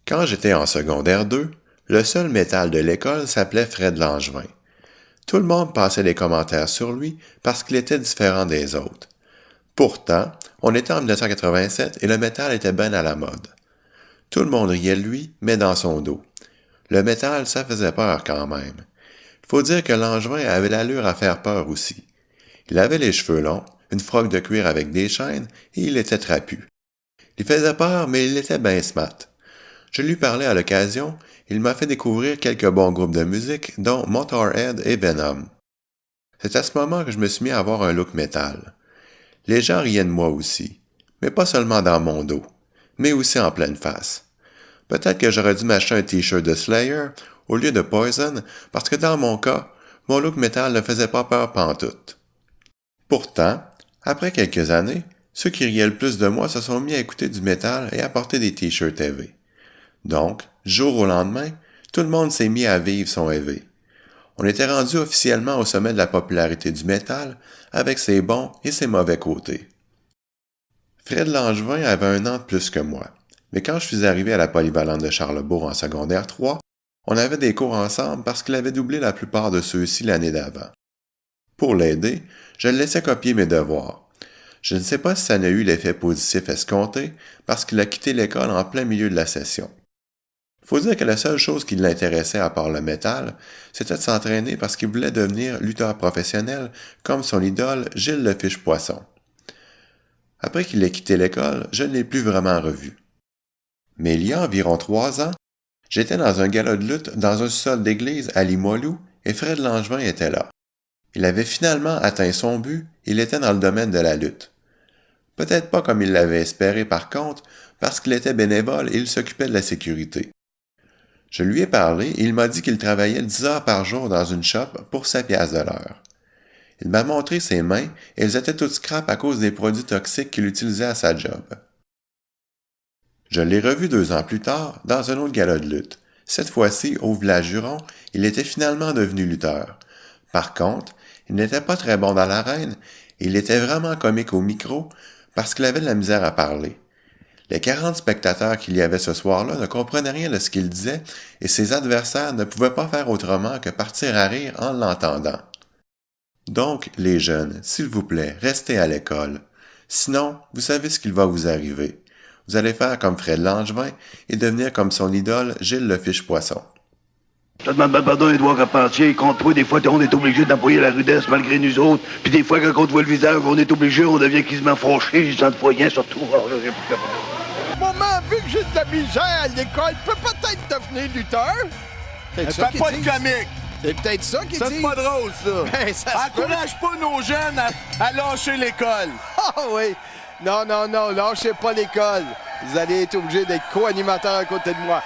Quand j'étais en secondaire 2, le seul métal de l'école s'appelait Fred Langevin. Tout le monde passait des commentaires sur lui parce qu'il était différent des autres. Pourtant, on était en 1987 et le métal était ben à la mode. Tout le monde riait de lui, mais dans son dos. Le métal, ça faisait peur quand même. Il faut dire que Langevin avait l'allure à faire peur aussi. Il avait les cheveux longs, une froque de cuir avec des chaînes et il était trapu. Il faisait peur, mais il était ben smart. Je lui parlais à l'occasion, il m'a fait découvrir quelques bons groupes de musique, dont Motorhead et Venom. C'est à ce moment que je me suis mis à avoir un look métal. Les gens riaient de moi aussi, mais pas seulement dans mon dos, mais aussi en pleine face. Peut-être que j'aurais dû m'acheter un t-shirt de Slayer au lieu de Poison, parce que dans mon cas, mon look métal ne faisait pas peur pantoute. Pourtant, après quelques années, ceux qui riaient le plus de moi se sont mis à écouter du métal et à porter des t-shirts EV. Donc, jour au lendemain, tout le monde s'est mis à vivre son EV. On était rendu officiellement au sommet de la popularité du métal, avec ses bons et ses mauvais côtés. Fred Langevin avait 1 an de plus que moi, mais quand je suis arrivé à la polyvalente de Charlesbourg en secondaire 3, on avait des cours ensemble parce qu'il avait doublé la plupart de ceux-ci l'année d'avant. Pour l'aider, je le laissais copier mes devoirs. Je ne sais pas si ça n'a eu l'effet positif escompté, parce qu'il a quitté l'école en plein milieu de la session. Faut dire que la seule chose qui l'intéressait à part le métal, c'était de s'entraîner parce qu'il voulait devenir lutteur professionnel comme son idole Gilles le Fiche-Poisson. Après qu'il ait quitté l'école, je ne l'ai plus vraiment revu. Mais il y a environ 3 ans, j'étais dans un gala de lutte dans un sol d'église à Limoilou et Fred Langevin était là. Il avait finalement atteint son but, il était dans le domaine de la lutte. Peut-être pas comme il l'avait espéré par contre, parce qu'il était bénévole et il s'occupait de la sécurité. Je lui ai parlé et il m'a dit qu'il travaillait 10 heures par jour dans une shop pour 7 piastres de l'heure. Il m'a montré ses mains et elles étaient toutes scrap à cause des produits toxiques qu'il utilisait à sa job. Je l'ai revu 2 ans plus tard dans un autre gala de lutte. Cette fois-ci, au village Huron, il était finalement devenu lutteur. Par contre, il n'était pas très bon dans l'arène et il était vraiment comique au micro parce qu'il avait de la misère à parler. Les 40 spectateurs qu'il y avait ce soir-là ne comprenaient rien de ce qu'il disait et ses adversaires ne pouvaient pas faire autrement que partir à rire en l'entendant. Donc, les jeunes, s'il vous plaît, restez à l'école. Sinon, vous savez ce qu'il va vous arriver. Vous allez faire comme Fred Langevin et devenir comme son idole Gilles le Fiche-Poisson. Je te demande pardon, Édouard Carpentier. Contre toi, des fois, on est obligé d'employer la rudesse malgré nous autres. Puis des fois, quand on te voit le visage, on est obligé, on devient quasiment fâché. Je sens de rien, surtout. Moment, vu que j'ai de la misère à l'école, peut peut-être devenir lutteur. Fais pas de comique. C'est peut-être ça qu'ils disent. Ça, c'est pas drôle, ça. Ben, ça se peut. Encourage pas nos jeunes à lâcher l'école. Ah oui. Non, lâchez pas l'école. Vous allez être obligé d'être co-animateur à côté de moi.